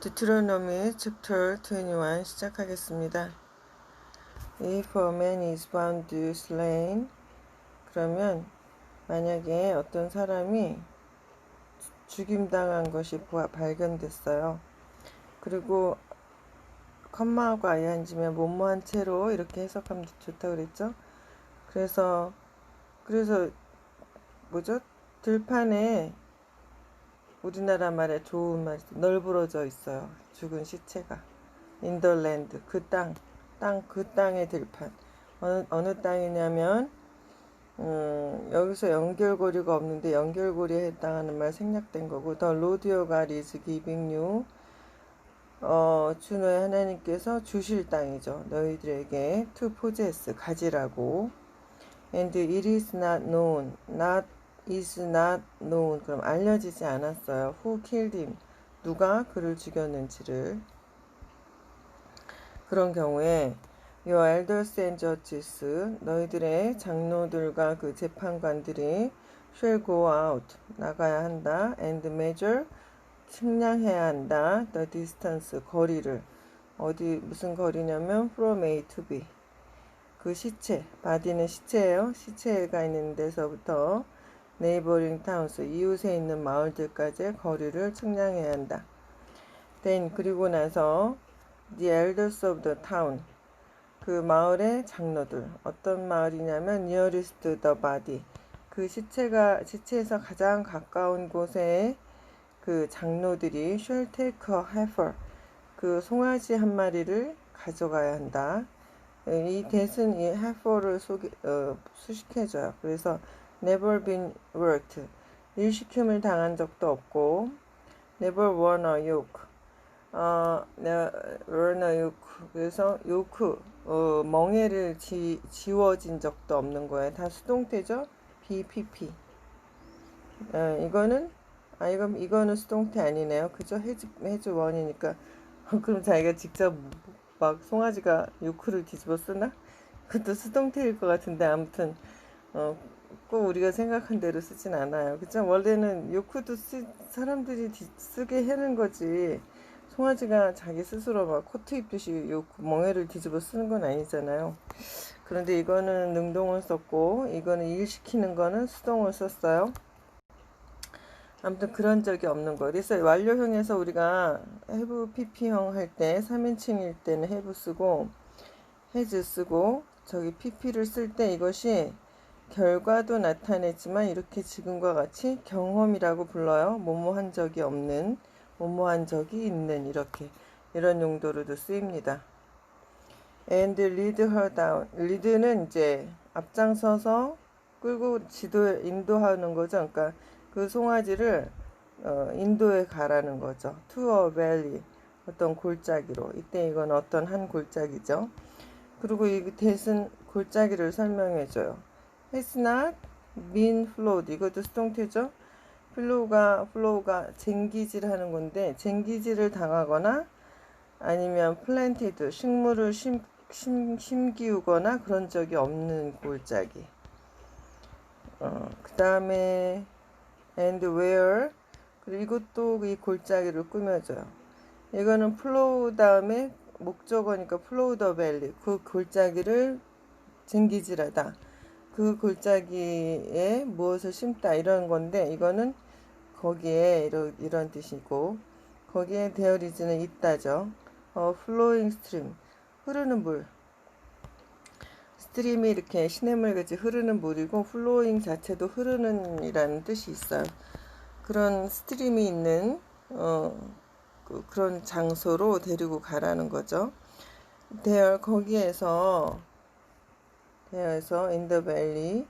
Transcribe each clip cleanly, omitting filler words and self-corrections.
Deuteronomy chapter 21 시작하겠습니다. If a man is found slain, 그러면 만약에 어떤 사람이 죽임당한 것이 발견됐어요. 그리고 컴마하고 아예 앉으면 뭐뭐한 채로 이렇게 해석하면 좋다고 그랬죠. 그래서 뭐죠? 들판에 우리나라 말에 좋은 말 널브러져 있어요. 죽은 시체가. 인더랜드 그 그 땅의 들판. 어느 땅이냐면 여기서 연결고리가 없는데 연결고리에 해당하는 말 생략된 거고, The Lord your God is giving you, 주 너의 하나님께서 주실 땅이죠. 너희들에게 to possess, 가지라고. And it is not known, is not known, 그럼 알려지지 않았어요. Who killed him, 누가 그를 죽였는지를. 그런 경우에 Your elders and judges, 너희들의 장로들과 그 재판관들이 shall go out, 나가야 한다. And measure, 측량해야 한다. The distance, 거리를. 무슨 거리냐면 from A to B. 그 시체, body는 시체예요. 시체가 있는 데서부터 neighboring towns, 이웃에 있는 마을들까지의 거리를 측량해야 한다. Then, 그리고 나서 the elders of the town, 그 마을의 장로들. 어떤 마을이냐면 nearest the body, 그 시체에서 가장 가까운 곳에 그 장로들이 shall take a heifer, 그 송아지 한 마리를 가져가야 한다. 이 대신 이 heifer를 수식해줘요. 그래서 never been worked, 일시킴을 당한 적도 없고, never worn a yoke, worn a yoke, 그래서 요크, 멍에를 지워진 적도 없는 거예요. 다 수동태죠. BPP. 이거는 수동태 아니네요. 그죠? 해주 원이니까. 그럼 자기가 직접 막 송아지가 요크를 뒤집어 쓰나? 그것도 수동태일 것 같은데, 아무튼 꼭 우리가 생각한 대로 쓰진 않아요. 그죠? 원래는 요크도 사람들이 쓰게 하는 거지, 송아지가 자기 스스로 막 코트 입듯이 요크 멍에를 뒤집어 쓰는 건 아니잖아요. 그런데 이거는 능동을 썼고, 이거는 일시키는 거는 수동을 썼어요. 아무튼 그런 적이 없는 거. 그래서 완료형에서 우리가 have pp형 할 때 3인칭일 때는 have 쓰고 has 쓰고, 저기 pp를 쓸 때 이것이 결과도 나타내지만 이렇게 지금과 같이 경험이라고 불러요. 뭐뭐한 적이 없는, 뭐뭐한 적이 있는, 이런 용도로도 쓰입니다. And lead her down. lead는 이제 앞장서서 끌고 인도하는 거죠. 그러니까 그 송아지를 인도에 가라는 거죠. To a valley, 어떤 골짜기로. 이때 이건 어떤 한 골짜기죠. 그리고 이 대신 골짜기를 설명해줘요. Has not been flowed, 이것도 수동태죠. flow가 쟁기질 하는 건데, 쟁기질을 당하거나 아니면 planted, 식물을 심기우거나 그런 적이 없는 골짜기. 그 다음에 and where, 그리고 이것도 이 골짜기를 꾸며줘요. 이거는 flow 다음에 목적어니까 flow the valley, 그 골짜기를 쟁기질하다, 그 골짜기에 무엇을 심다, 이런 건데, 이거는 거기에 이런 뜻이고, 거기에 there is는 있다죠. flowing stream, 흐르는 물. 스트림이 이렇게 시냇물같이 흐르는 물이고, flowing 자체도 흐르는 이라는 뜻이 있어요. 그런 스트림이 있는 그런 장소로 데리고 가라는 거죠. 거기에서 in the valley,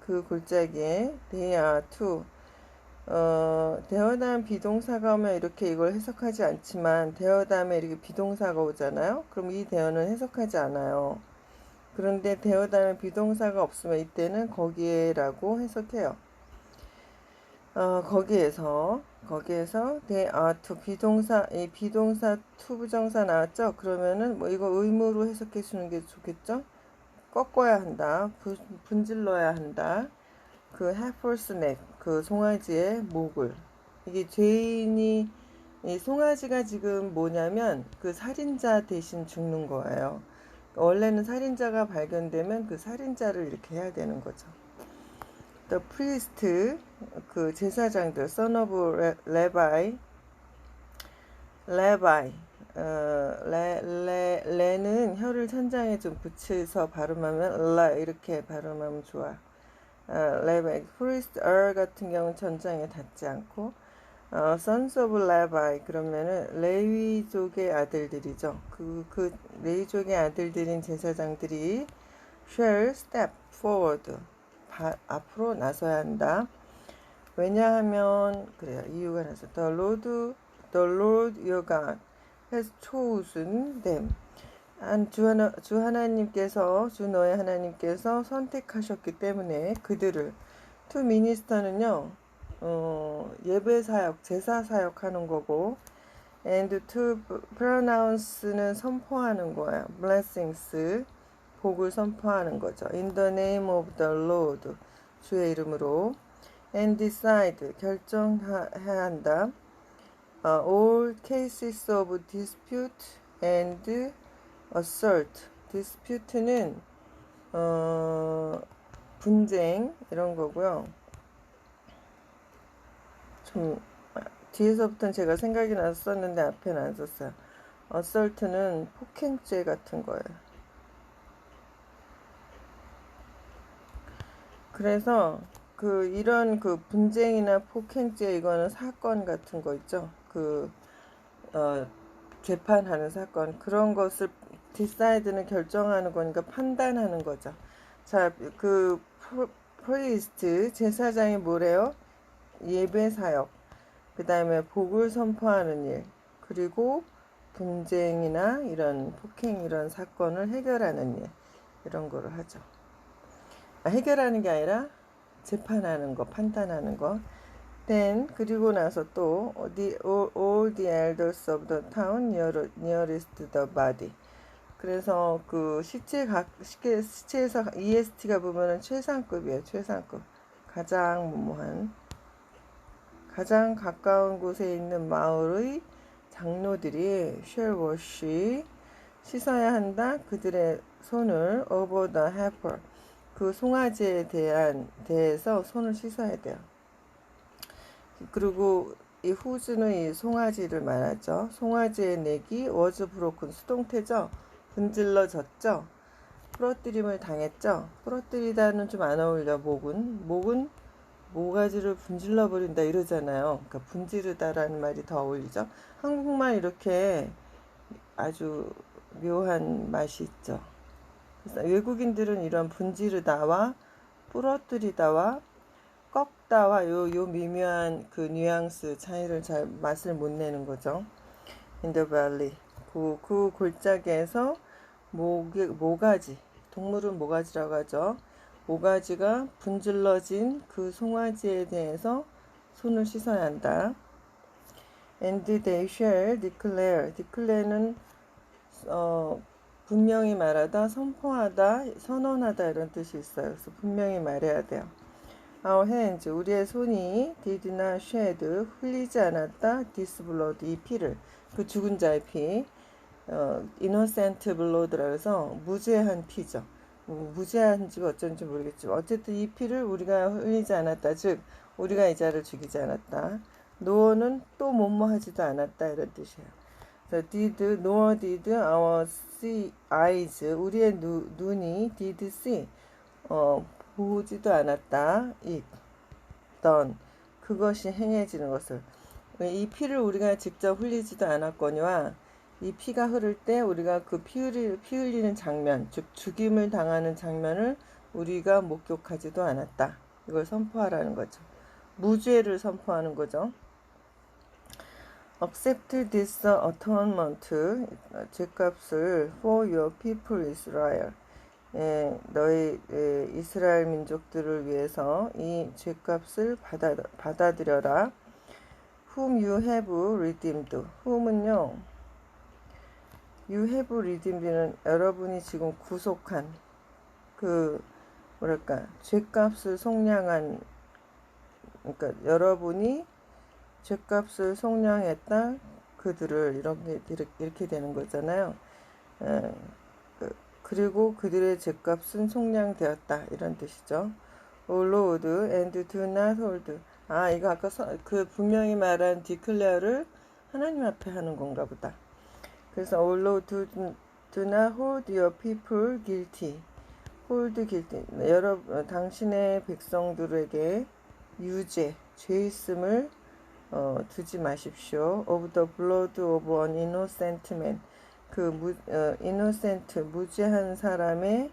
그 골짜기에 they are to, 대어 다음 비동사가 오면 이렇게 이걸 해석하지 않지만, 대어 다음에 이렇게 비동사가 오잖아요. 그럼 이 대어는 해석하지 않아요. 그런데 대어 다음에 비동사가 없으면 이때는 거기에라고 해석해요. 거기에서 they are to, 이 비동사 to 부정사 나왔죠? 그러면은 이거 의무로 해석해 주는 게 좋겠죠? 꺾어야 한다, 분질러야 한다. 그 heifer's neck, 그 송아지의 목을. 이게 죄인이 이 송아지가 지금 뭐냐면 그 살인자 대신 죽는 거예요. 원래는 살인자가 발견되면 그 살인자를 이렇게 해야 되는 거죠. The priest, 그 제사장들, son of Levi, 레는 혀를 천장에 좀 붙여서 발음하면 이렇게 발음하면 좋아. 레바이, priest 같은 경우는 천장에 닿지 않고, sons of Levi 그러면은 레위족의 아들들이죠. 그 레위족의 아들들인 제사장들이 shall step forward, 앞으로 나서야 한다. 왜냐하면 그래요. 이유가 나서 the Lord your God has chosen them. 주 하나님께서, 주 너의 하나님께서 선택하셨기 때문에 그들을. to minister는요, 예배 사역, 제사 사역 하는 거고, and to pronounce는 선포하는 거야. blessings, 복을 선포하는 거죠. in the name of the Lord, 주의 이름으로. and decide, 결정해야 한다. all cases of dispute and assault. dispute는 분쟁 이런 거고요. 좀 뒤에서부터는 제가 생각이 나서 썼는데 앞에는 안 썼어요. assault는 폭행죄 같은 거예요. 그래서 이런 분쟁이나 폭행죄, 이거는 사건 같은 거 있죠. 재판하는 사건, 그런 것을 decide는 결정하는 거니까 판단하는 거죠. 자, priest, 제사장이 뭐래요? 예배 사역, 그 다음에 복을 선포하는 일, 그리고 분쟁이나 이런 폭행, 이런 사건을 해결하는 일, 이런 거를 하죠. 해결하는 게 아니라 재판하는 거, 판단하는 거. Then, 그리고 나서 또 all the elders of the town nearest the body. 그래서 시체에서 EST가 보면은 최상급이에요. 최상급. 가장 무모한, 가장 가까운 곳에 있는 마을의 장로들이 shall wash, 씻어야 한다. 그들의 손을 over the heifer, 그 송아지에 대해서 손을 씻어야 돼요. 그리고 이 후즈는 이 송아지를 말하죠. 송아지의 내기 was broken, 수동태죠. 분질러졌죠. 부러뜨림을 당했죠. 부러뜨리다는 좀 안 어울려. 목은 모가지를 분질러 버린다 이러잖아요. 그러니까 분지르다라는 말이 더 어울리죠. 한국말 이렇게 아주 묘한 맛이 있죠. 그래서 외국인들은 이런 분지르다와 부러뜨리다와 꺾다와 요 미묘한 그 뉘앙스 차이를 잘 맛을 못 내는 거죠. In the valley, 그 골짜기에서 모가지, 동물은 모가지라고 하죠. 모가지가 분질러진 그 송아지에 대해서 손을 씻어야 한다. And they shall declare는 분명히 말하다, 선포하다, 선언하다 이런 뜻이 있어요. 그래서 분명히 말해야 돼요. Our hands, 우리의 손이 did not shed, 흘리지 않았다. This blood, 이 피를, 그 죽은 자의 피, innocent blood라 해서 무죄한 피죠. 무죄한지 어쩐지 모르겠지만 어쨌든 이 피를 우리가 흘리지 않았다. 즉 우리가 이 자를 죽이지 않았다. no는 또 뭐뭐 하지도 않았다 이런 뜻이에요. nor did our eyes, 우리의 눈이 did see, 보지도 않았다. done, 그것이 행해지는 것을. 이 피를 우리가 직접 흘리지도 않았거니와 이 피가 흐를 때 우리가 그 피 흘리는 장면, 즉 죽임을 당하는 장면을 우리가 목격하지도 않았다. 이걸 선포하라는 거죠. 무죄를 선포하는 거죠. Accept this atonement, 죄값을 for your people Israel, 너희 이스라엘 민족들을 위해서 이 죄값을 받아들여라. Whom you have redeemed. whom은요, you have redeemed는 여러분이 지금 구속한, 죄값을 속량한, 그러니까 여러분이 죄값을 속량했다. 그들을 이렇게 되는 거잖아요. 그리고 그들의 죗값은 속량되었다 이런 뜻이죠. O Lord, and do not hold. 이거 아까 그 분명히 말한 declare를 하나님 앞에 하는 건가 보다. 그래서 O Lord, do not hold your people guilty. hold guilty. 당신의 백성들에게 유죄, 죄 있음을 두지 마십시오. Of the blood of an innocent man. innocent, 무죄한 사람의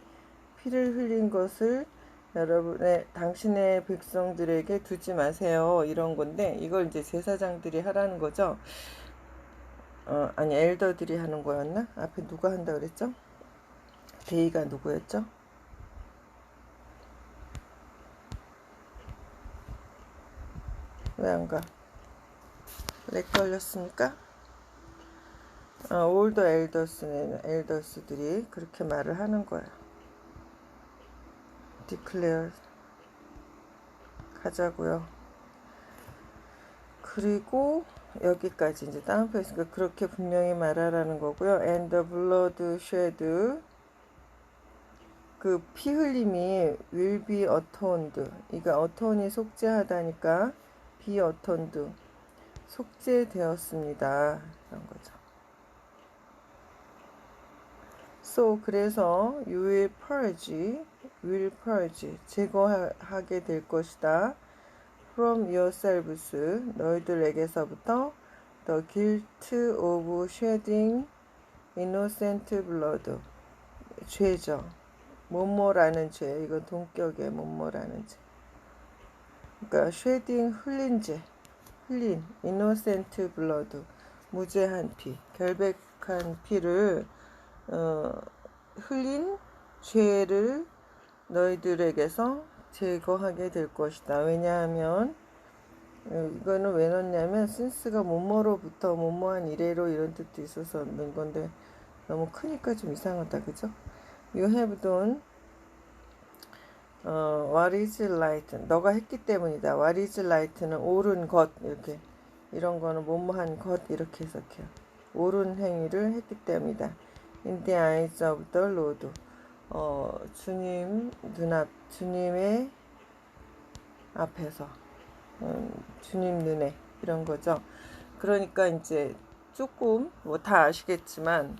피를 흘린 것을 당신의 백성들에게 두지 마세요. 이런 건데, 이걸 이제 제사장들이 하라는 거죠. 엘더들이 하는 거였나? 앞에 누가 한다 그랬죠? 데이가 누구였죠? 왜 안 가? 렉 걸렸습니까? all the elders들이 그렇게 말을 하는 거야. declare 가자고요. 그리고 여기까지 이제 다운표 있으니까 그렇게 분명히 말하라는 거고요. and the blood shed, 그 피 흘림이 will be atoned. 이거 aton이 속죄하다니까 be atoned, 속죄되었습니다. 이런 거죠. So, 그래서 you will purge, 제거하게 될 것이다. From yourselves, 너희들에게서부터 the guilt of shedding innocent blood, 죄죠. 뭐뭐라는 죄, 이건 동격의 뭐뭐라는 죄. 그러니까 shedding, 흘린 innocent blood, 무죄한 피, 결백한 피를 흘린 죄를 너희들에게서 제거하게 될 것이다. 왜냐하면 이거는 왜 넣냐면 since가 뭐뭐로부터 뭐뭐한 이래로 이런 뜻도 있어서 넣은 건데 너무 크니까 좀 이상하다. 그죠? You have done what is right. 너가 했기 때문이다. What is right는 옳은 것, 이렇게, 이런 거는 뭐뭐한 것 이렇게 해석해요. 옳은 행위를 했기 때문이다. In the eyes of the Lord. 주님의 앞에서, 주님 눈에, 이런 거죠. 그러니까 이제 조금 뭐 다 아시겠지만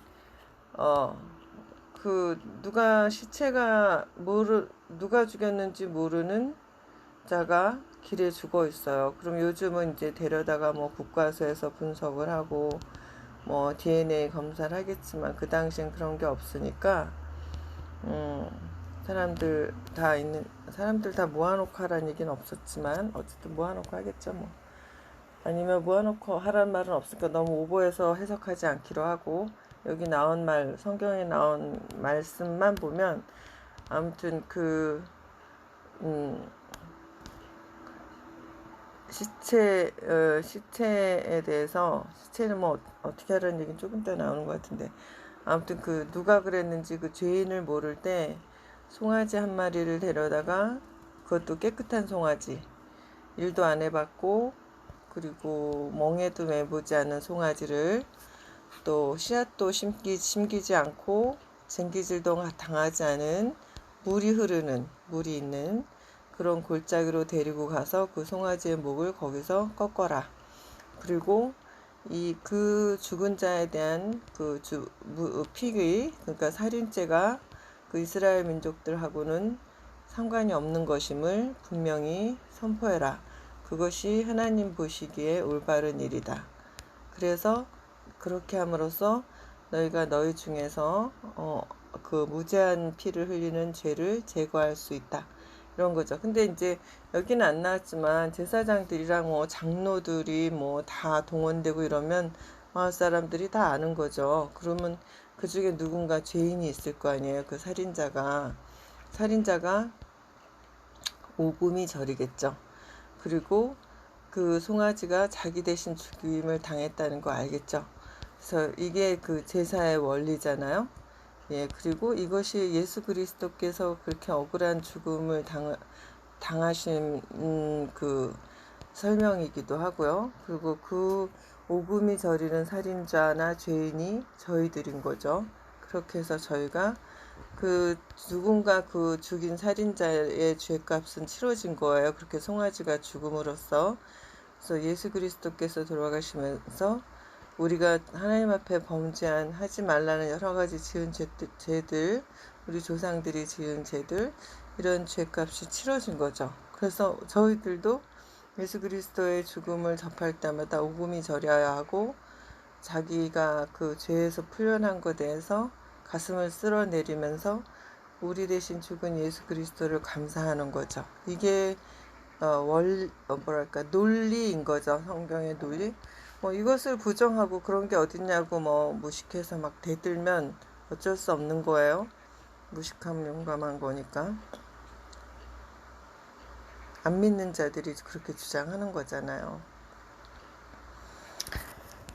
누가 죽였는지 모르는 자가 길에 죽어 있어요. 그럼 요즘은 이제 데려다가 뭐 국과수에서 분석을 하고 뭐 DNA 검사를 하겠지만 그 당시엔 그런 게 없으니까 사람들 다 모아놓고 하라는 얘기는 없었지만 어쨌든 모아놓고 하겠죠. 뭐 아니면 모아놓고 하라는 말은 없으니까 너무 오버해서 해석하지 않기로 하고, 여기 나온 말, 성경에 나온 말씀만 보면 아무튼 시체에 대해서, 시체는 뭐 어떻게 하라는 얘기는 조금 더 나오는 것 같은데, 아무튼 누가 그랬는지 그 죄인을 모를 때 송아지 한 마리를 데려다가, 그것도 깨끗한 송아지, 일도 안 해봤고 그리고 멍에도 매보지 않은 송아지를, 또 씨앗도 심기지 않고 쟁기질도 당하지 않은 물이 있는 그런 골짜기로 데리고 가서 그 송아지의 목을 거기서 꺾어라. 그리고 그 죽은 자에 대한 픽의, 그러니까 살인죄가 그 이스라엘 민족들하고는 상관이 없는 것임을 분명히 선포해라. 그것이 하나님 보시기에 올바른 일이다. 그래서 그렇게 함으로써 너희가 너희 중에서 그 무죄한 피를 흘리는 죄를 제거할 수 있다. 이런 거죠. 근데 이제 여기는 안 나왔지만 제사장들이랑 뭐 장로들이 뭐 다 동원되고 이러면 마을 사람들이 다 아는 거죠. 그러면 그 중에 누군가 죄인이 있을 거 아니에요. 그 살인자가 오금이 저리겠죠. 그리고 그 송아지가 자기 대신 죽임을 당했다는 거 알겠죠. 그래서 이게 그 제사의 원리잖아요. 예, 그리고 이것이 예수 그리스도께서 그렇게 억울한 죽음을 당하신 설명이기도 하고요. 그리고 그 오금이 저리는 살인자나 죄인이 저희들인 거죠. 그렇게 해서 저희가 그 누군가 그 죽인 살인자의 죄값은 치러진 거예요. 그렇게 송아지가 죽음으로써. 그래서 예수 그리스도께서 돌아가시면서 우리가 하나님 앞에 범죄한 하지 말라는 여러 가지 지은 죄들, 우리 조상들이 지은 죄들, 이런 죄값이 치러진 거죠. 그래서 저희들도 예수 그리스도의 죽음을 접할 때마다 오금이 저려야 하고, 자기가 그 죄에서 풀려난 것에 대해서 가슴을 쓸어내리면서 우리 대신 죽은 예수 그리스도를 감사하는 거죠. 이게 논리인 거죠. 성경의 논리. 이것을 부정하고 그런 게 어딨냐고 무식해서 막 대들면 어쩔 수 없는 거예요. 무식함 용감한 거니까. 안 믿는 자들이 그렇게 주장하는 거잖아요.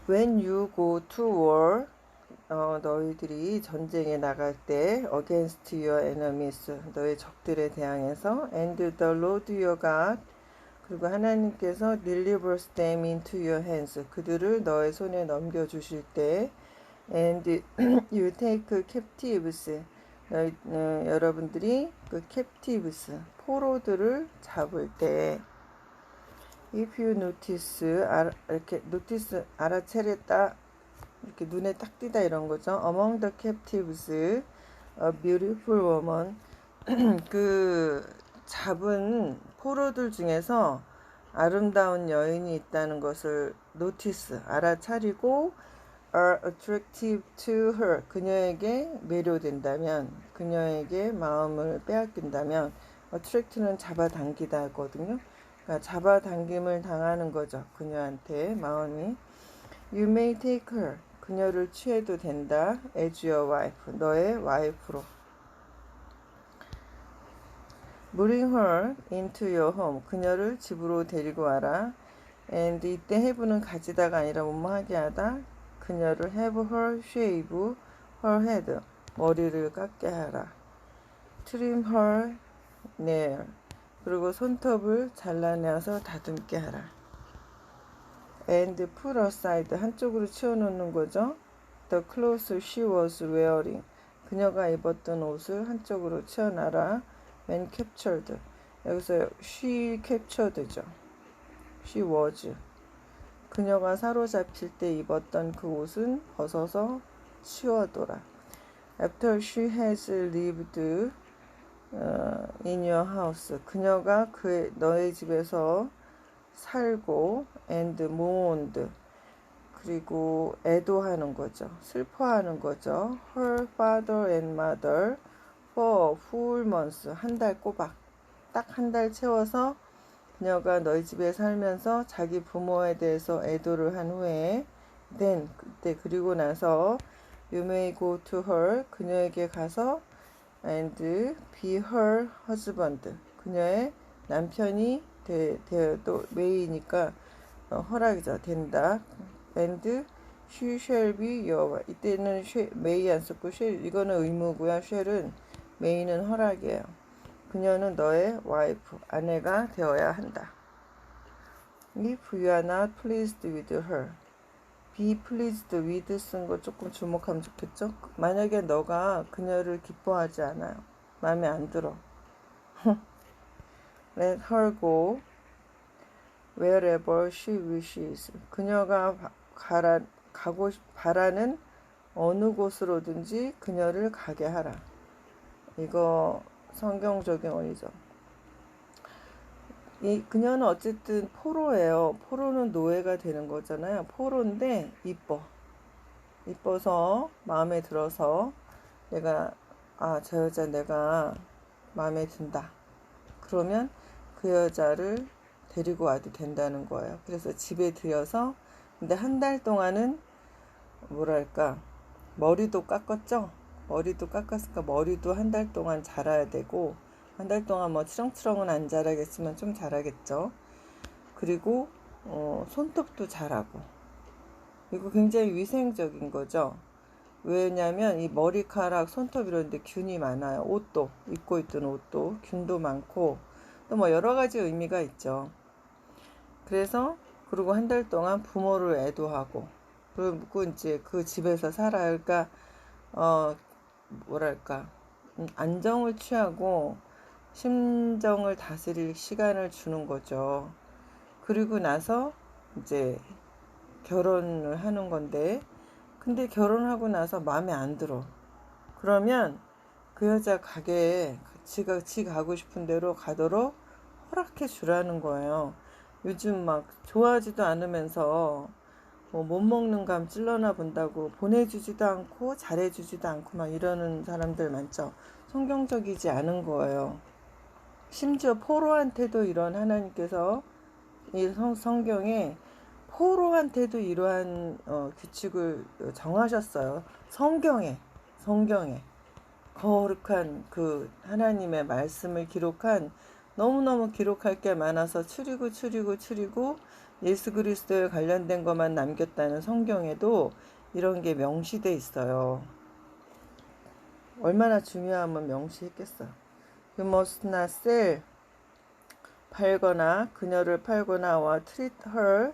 When you go to war, 너희들이 전쟁에 나갈 때 against your enemies, 너의 적들에 대항해서 and the Lord your God, 그리고 하나님께서 delivers them into your hands, 그들을 너의 손에 넘겨주실 때 and you take captives, 여러분들이 그 captives, 포로들을 잡을 때 if you notice, 이렇게 notice, 알아차렸다, 이렇게 눈에 딱 띄다 이런 거죠. Among the captives, a beautiful woman, 그 잡은 포로들 중에서 아름다운 여인이 있다는 것을 notice, 알아차리고 are attractive to her, 그녀에게 매료된다면, 그녀에게 마음을 빼앗긴다면, attract는 잡아당기다 하거든요. 그러니까 잡아당김을 당하는 거죠. 그녀한테 마음이. You may take her, 그녀를 취해도 된다. as your wife, 너의 와이프로. Bring her into your home, 그녀를 집으로 데리고 와라. and 이때 have는 가지다가 아니라 뭐하게 하다. 그녀를 have her shave her head, 머리를 깎게 하라. trim her nail, 그리고 손톱을 잘라내어서 다듬게 하라. and put aside, 한쪽으로 치워놓는 거죠. the clothes she was wearing, 그녀가 입었던 옷을 한쪽으로 치워놔라. when captured, 여기서 she captured죠. she was, 그녀가 사로잡힐 때 입었던 그 옷은 벗어서 치워둬라. after she has lived in your house, 그녀가 너의 집에서 살고 and mourned, 그리고 애도하는 거죠. 슬퍼하는 거죠. her father and mother for full months, 한 달 꼬박, 딱 한 달 채워서 그녀가 너희 집에 살면서 자기 부모에 대해서 애도를 한 후에 then, 그때 그리고 나서 you may go to her, 그녀에게 가서 and be her husband, 그녀의 남편이 되어도 may니까 허락이죠. 된다. and she shall be your wife, 이때는 may 안 썼고 shall, 이거는 의무고요. shall은 may는 허락이에요. 그녀는 너의 와이프, 아내가 되어야 한다. If you are not pleased with her, be pleased with 쓴 거 조금 주목하면 좋겠죠? 만약에 너가 그녀를 기뻐하지 않아요. 마음에 안 들어. Let her go wherever she wishes. 그녀가 가고 바라는 어느 곳으로든지 그녀를 가게 하라. 이거 성경적인 원리죠. 그녀는 어쨌든 포로예요. 포로는 노예가 되는 거잖아요. 포로인데 이뻐서 마음에 들어서 저 여자 내가 마음에 든다. 그러면 그 여자를 데리고 와도 된다는 거예요. 그래서 집에 들여서, 근데 한 달 동안은 머리도 깎았죠? 머리도 깎았으니까 머리도 한 달 동안 자라야 되고, 한 달 동안 치렁치렁은 안 자라겠지만 좀 자라겠죠. 그리고 손톱도 자라고. 이거 굉장히 위생적인 거죠. 왜냐면 이 머리카락, 손톱 이런 데 균이 많아요. 옷도, 입고 있던 옷도 균도 많고 또 여러 가지 의미가 있죠. 그래서 그리고 한 달 동안 부모를 애도하고 그리고 이제 그 집에서 살아요. 그러니까 뭐랄까 안정을 취하고 심정을 다스릴 시간을 주는 거죠. 그리고 나서 이제 결혼을 하는 건데 근데 결혼하고 나서 마음에 안 들어. 그러면 그 여자 가게에 지 가고 싶은 대로 가도록 허락해 주라는 거예요. 요즘 막 좋아하지도 않으면서 뭐 못 먹는 감 찔러나 본다고 보내주지도 않고 잘해주지도 않고 막 이러는 사람들 많죠. 성경적이지 않은 거예요. 심지어 포로한테도 이런 하나님께서 이 성경에 포로한테도 이러한 규칙을 정하셨어요. 성경에 거룩한 그 하나님의 말씀을 기록한 너무너무 기록할 게 많아서 추리고 예수 그리스도에 관련된 것만 남겼다는 성경에도 이런 게 명시돼 있어요. 얼마나 중요하면 명시했겠어. You must not sell 팔거나 그녀를 팔거나 or treat her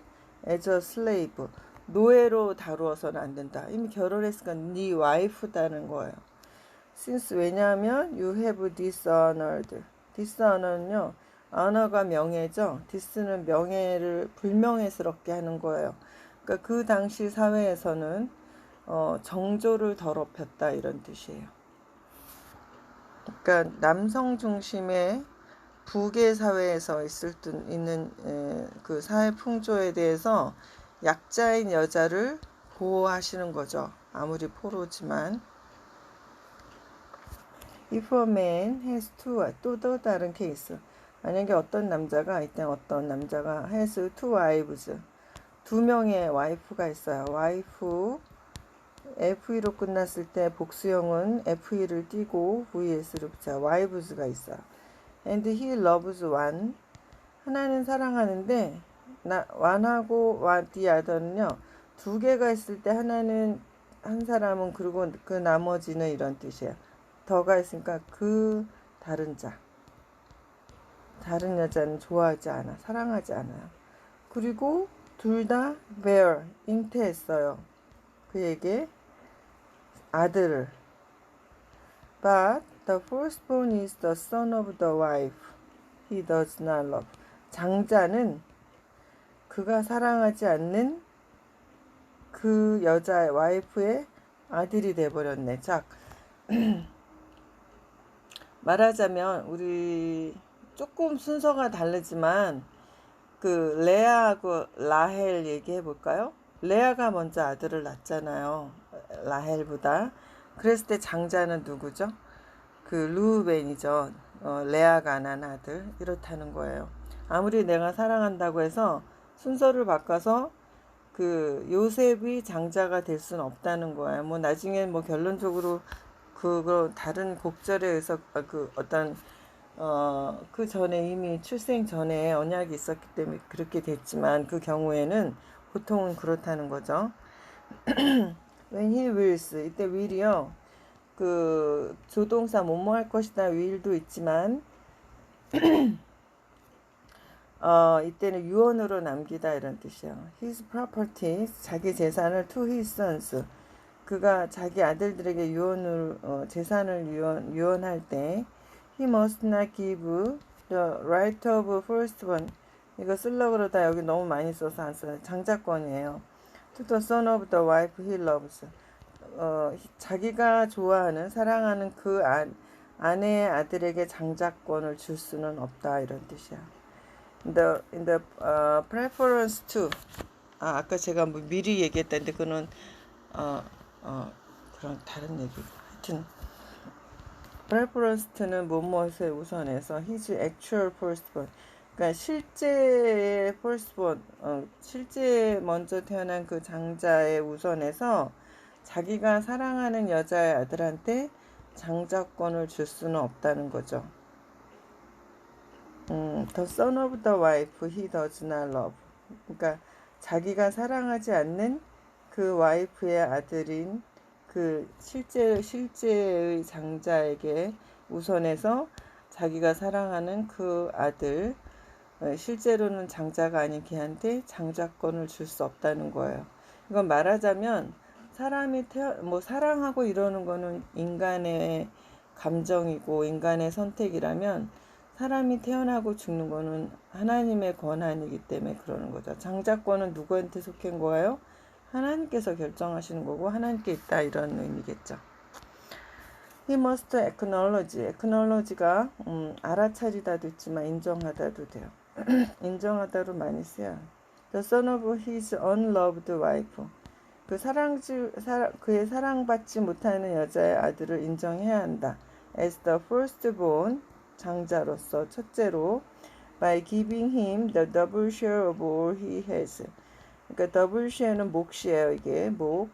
as a slave 노예로 다루어서는 안 된다. 이미 결혼했으니까 네 와이프다는 거예요. since 왜냐하면 you have dishonored dishonor는요 honor가 명예죠. dis는 명예를 불명예스럽게 하는 거예요. 그러니까 그 당시 사회에서는 정조를 더럽혔다 이런 뜻이에요. 그러니까 남성 중심의 부계 사회에서 있는 그 사회 풍조에 대해서 약자인 여자를 보호하시는 거죠. 아무리 포로지만. If a man has 또 다른 케이스. 만약에 어떤 남자가 has two wives. 두 명의 와이프가 있어요. 와이프 FE로 끝났을 때 복수형은 FE를 띄고 VS를 붙여 wives가 있어요. And he loves one. 하나는 사랑하는데 one하고 the other는요. 두 개가 있을 때 하나는 한 사람은 그리고 그 나머지는 이런 뜻이에요. 더가 있으니까 그 다른 여자는 좋아하지 않아. 사랑하지 않아요. 그리고 둘 다 bear, 잉태했어요. 그에게 아들을. But the firstborn is the son of the wife he does not love. 장자는 그가 사랑하지 않는 그 여자의 와이프의 아들이 돼버렸네. 자, 말하자면 우리 조금 순서가 다르지만 그 레아하고 라헬 얘기해 볼까요? 레아가 먼저 아들을 낳잖아요. 라헬보다. 그랬을 때 장자는 누구죠? 그 르우벤이죠. 레아가 낳은 아들. 이렇다는 거예요. 아무리 내가 사랑한다고 해서 순서를 바꿔서 그 요셉이 장자가 될 수는 없다는 거예요. 뭐 나중에 뭐 결론적으로 그거 다른 곡절에 의해서 그 어떤 그 전에 이미 출생 전에 언약이 있었기 때문에 그렇게 됐지만 그 경우에는 보통은 그렇다는 거죠. When he wills 이때 will이요. 그 조동사 뭐뭐 할 것이다 will도 있지만 이때는 유언으로 남기다 이런 뜻이에요. His property 자기 재산을 to his sons 그가 자기 아들들에게 재산을 유언할 때 he must not give the right of firstborn 이거 쓰려고 그러다 여기 너무 많이 써서 안 써요. 장자권이에요. to the son of the wife he loves 자기가 좋아하는 사랑하는 그 아내의 아들에게 장자권을 줄 수는 없다 이런 뜻이야. in the preference to 아까 제가 뭐 미리 얘기했다는데 그거는 그런 다른 얘기고 하여튼 preference to는 무엇에 우선해서 his actual firstborn 그러니까 실제의 firstborn 실제 먼저 태어난 그 장자의 우선해서 자기가 사랑하는 여자의 아들한테 장자권을 줄 수는 없다는 거죠. The son of the wife he does not love. 그러니까 자기가 사랑하지 않는 그 와이프의 아들인 그 실제의 장자에게 우선해서 자기가 사랑하는 그 아들 실제로는 장자가 아닌 걔한테 장자권을 줄 수 없다는 거예요. 이건 말하자면 사람이 뭐 사랑하고 이러는 거는 인간의 감정이고 인간의 선택이라면 사람이 태어나고 죽는 거는 하나님의 권한이기 때문에 그러는 거죠. 장자권은 누구한테 속한 거예요? 하나님께서 결정하시는 거고 하나님께 있다 이런 의미겠죠. He must acknowledge. acknowledge가 알아차리다도 있지만 인정하다도 돼요. 인정하다로 많이 써요. The son of his unloved wife. 그의 사랑받지 못하는 여자의 아들을 인정해야 한다. As the firstborn, 장자로서 첫째로 by giving him the double share of all he has. 그러니까 double share는 몫이에요. 이게 몫.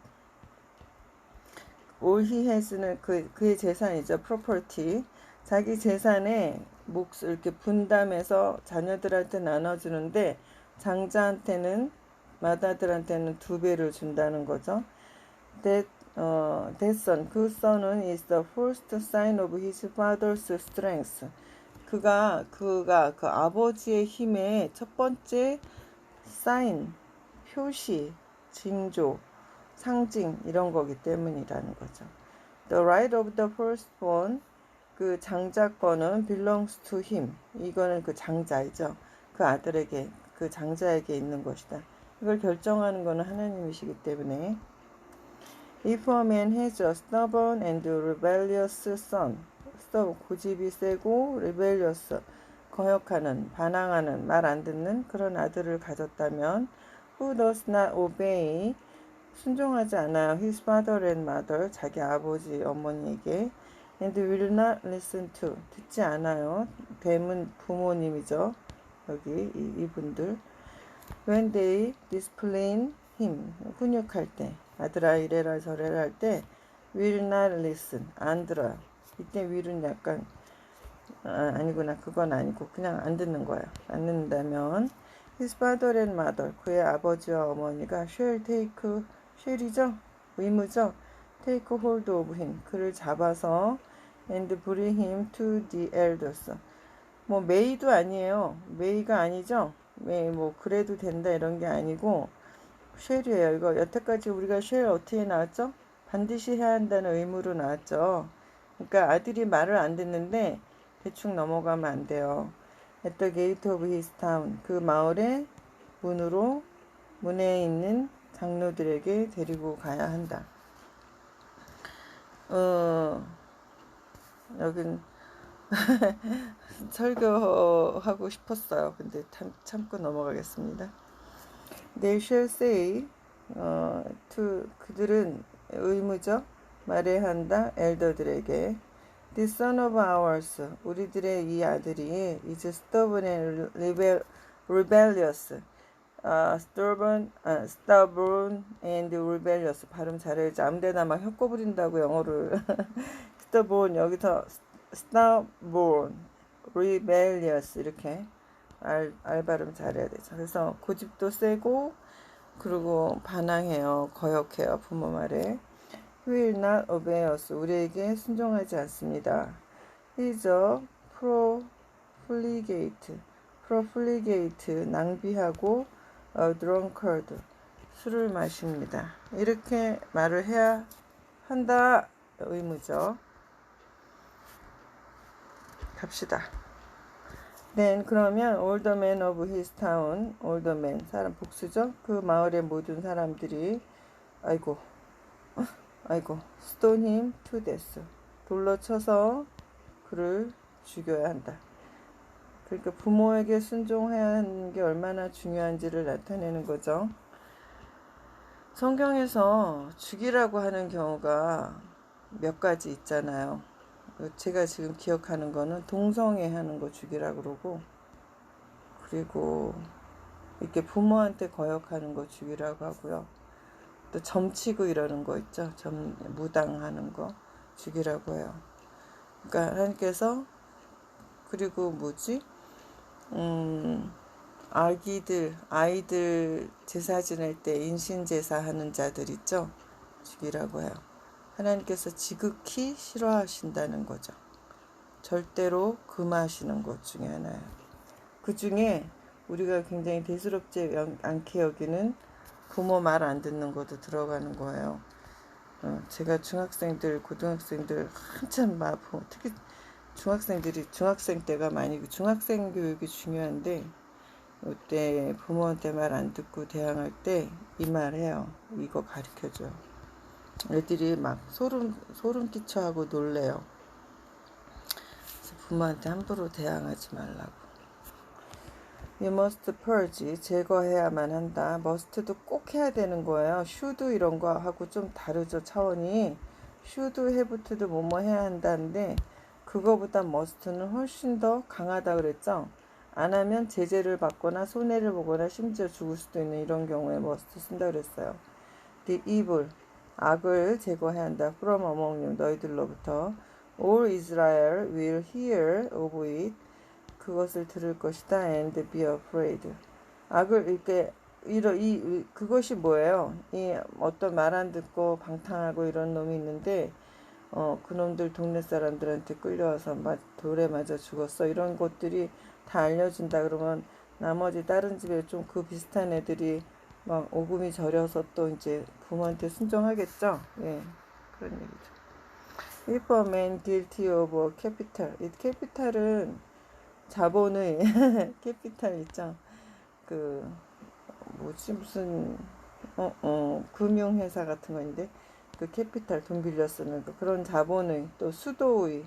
all he has는 그의 재산이죠. property. 자기 재산의 몫을 이렇게 분담해서 자녀들한테 나눠주는데 장자한테는 맏아들한테는 2배를 준다는 거죠. That son, 그 son은 is the first sign of his father's strength. 그가 그 아버지의 힘의 첫 번째 sign, 표시, 징조, 상징 이런 거기 때문이라는 거죠. The right of the firstborn, 그 장자권은 belongs to him. 이거는 그 장자이죠. 그 아들에게, 그 장자에게 있는 것이다. 이걸 결정하는 것은 하나님이시기 때문에 If a man has a stubborn and rebellious son, 고집이 세고 rebellious, 거역하는, 반항하는, 말 안 듣는 그런 아들을 가졌다면 who does not obey, 순종하지 않아요. his father and mother, 자기 아버지, 어머니에게 and will not listen to, 듣지 않아요. 뱀은 부모님이죠. 여기 이분들 when they discipline him, 훈육할 때, 아들아 이래라 저래라 할 때 will not listen, 안 들어요. 이때 will은 약간 아니구나, 그건 아니고 그냥 안 듣는 거예요. 안 듣는다면 his father and mother, 그의 아버지와 어머니가 shall take, shall이죠, 의무죠. take hold of him, 그를 잡아서 and bring him to the elders. 뭐 may도 아니에요. may가 아니죠. may 뭐 그래도 된다 이런 게 아니고 shall이에요. 이거 여태까지 우리가 shall 어떻게 나왔죠? 반드시 해야 한다는 의무로 나왔죠. 그러니까 아들이 말을 안 듣는데 대충 넘어가면 안 돼요. At the gate of his town, 그 마을의 문에 있는 장로들에게 데리고 가야 한다. 여긴 설교하고 싶었어요. 근데 참고 넘어가겠습니다. They shall say, 그들은 의무죠. 말해야 한다. 엘더들에게. This son of ours, 우리들의 이 아들이 is stubborn and rebellious. stubborn and rebellious. 발음 잘해야지. 아무데나 막 혀꼬 부린다고 영어를. stubborn, 여기서 stubborn, rebellious 이렇게 알 발음 잘해야 되죠. 그래서 고집도 세고 그리고 반항해요. 거역해요. 부모 말에. He will not obey us. 우리에게 순종하지 않습니다. He is a profligate, 낭비하고 a drunkard, 술을 마십니다. 이렇게 말을 해야 한다. 의무죠. 갑시다. Then 그러면 all the men of his town, all the men, 사람 복수죠. 그 마을의 모든 사람들이 아이고 stone him to death, 돌로 쳐서 그를 죽여야 한다. 그러니까 부모에게 순종해야 하는 게 얼마나 중요한지를 나타내는 거죠. 성경에서 죽이라고 하는 경우가 몇 가지 있잖아요. 제가 지금 기억하는 거는 동성애 하는 거 죽이라고 그러고, 그리고 이렇게 부모한테 거역하는 거 죽이라고 하고요. 또 점치고 이러는 거 있죠. 무당하는 거 죽이라고 해요. 그러니까 하나님께서, 그리고 아이들 제사 지낼 때 인신제사 하는 자들 있죠. 죽이라고 해요. 하나님께서 지극히 싫어하신다는 거죠. 절대로 금하시는 것 중에 하나예요. 그 중에 우리가 굉장히 대수롭지 않게 여기는 부모 말 안 듣는 것도 들어가는 거예요. 제가 중학생들, 고등학생들 한참 특히 중학생들이 중학생 때가 많이 중학생 교육이 중요한데 이때 부모한테 말 안 듣고 대항할 때 이 말 해요. 이거 가르쳐줘요. 애들이 막 소름 끼쳐하고 놀래요. 그래서 부모한테 함부로 대항하지 말라고. You must purge, 제거해야만 한다. must도 꼭 해야 되는 거예요. should 이런 거 하고 좀 다르죠, 차원이. should, have to도 뭐뭐 해야 한다는데 그거보다 must는 훨씬 더 강하다 그랬죠. 안 하면 제재를 받거나 손해를 보거나 심지어 죽을 수도 있는 이런 경우에 must 쓴다 그랬어요. The evil, 악을 제거해야 한다. From among you, 너희들로부터. All Israel will hear of it. 그것을 들을 것이다. And be afraid. 악을 이렇게 그것이 뭐예요? 이 어떤 말 안 듣고 방탕하고 이런 놈이 있는데 그놈들 동네 사람들한테 끌려와서 돌에 맞아 죽었어. 이런 것들이 다 알려진다 그러면 나머지 다른 집에 좀 그 비슷한 애들이 막 오금이 저려서 또 이제 부모한테 순종하겠죠. 예, 그런 얘기죠. If a man guilty of capital, 이 캐피탈은 자본의 캐피탈 있죠. 그 무슨 금융회사 같은 건데 그 캐피탈 돈 빌려 쓰는 거 그런 자본의 또 수도의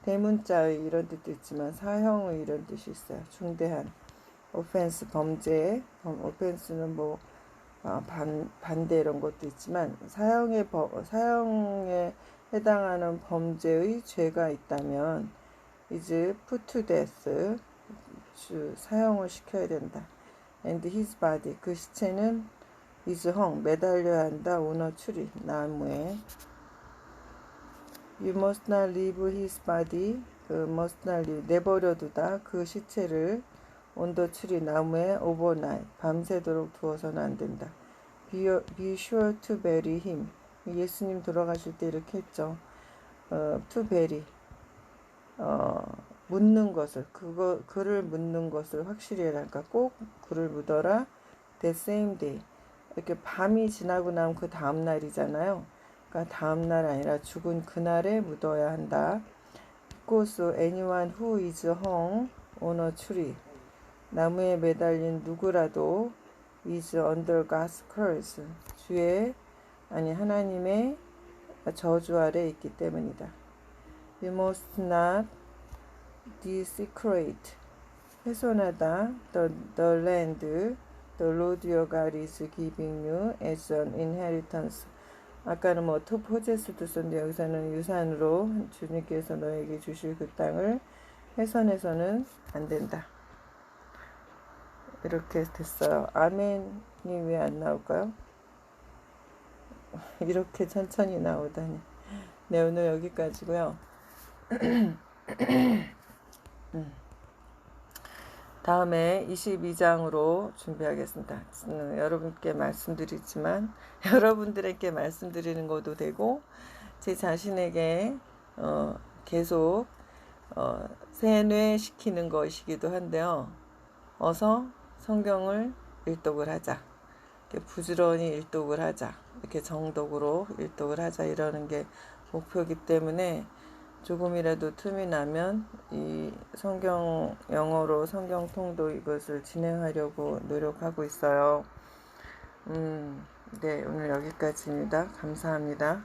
대문자의 이런 뜻도 있지만 사형의 이런 뜻이 있어요. 중대한 오펜스 범죄 오펜스는 뭐 반대 이런 것도 있지만 사형에 해당하는 범죄의 죄가 있다면 is put to death 사형을 시켜야 된다. And his body 그 시체는 is hung 매달려야 한다. 오너 추리 나무에 You must not leave his body must not leave 내버려두다 그 시체를 on the tree 나무에 overnight 밤새도록 두어서는 안 된다. Be sure to bury him 예수님 돌아가실 때 이렇게 했죠. to bury 묻는 것을 그를 묻는 것을 확실히 해라. 그러니까 꼭 그를 묻어라. The same day 이렇게 밤이 지나고 나면 그 다음 날이잖아요. 그러니까 다음 날 아니라 죽은 그날에 묻어야 한다. Because anyone who is hung on a tree 나무에 매달린 누구라도 is under God's curse 하나님의 저주 아래 있기 때문이다. You must not desecrate 훼손하다 the land the Lord your God is giving you as an inheritance. 아까는 뭐 to possess도 썼는데 여기서는 유산으로 주님께서 너에게 주실 그 땅을 훼손해서는 안 된다. 이렇게 됐어요. 아멘이 왜 안 나올까요? 이렇게 천천히 나오다니. 네, 오늘 여기까지고요. 다음에 22장으로 준비하겠습니다. 여러분께 말씀드리지만 여러분들에게 말씀드리는 것도 되고 제 자신에게 계속 세뇌시키는 것이기도 한데요. 어서 성경을 일독을 하자. 이렇게 부지런히 일독을 하자. 이렇게 정독으로 일독을 하자. 이러는 게 목표이기 때문에 조금이라도 틈이 나면 이 성경 영어로 성경 통독 이것을 진행하려고 노력하고 있어요. 네, 오늘 여기까지입니다. 감사합니다.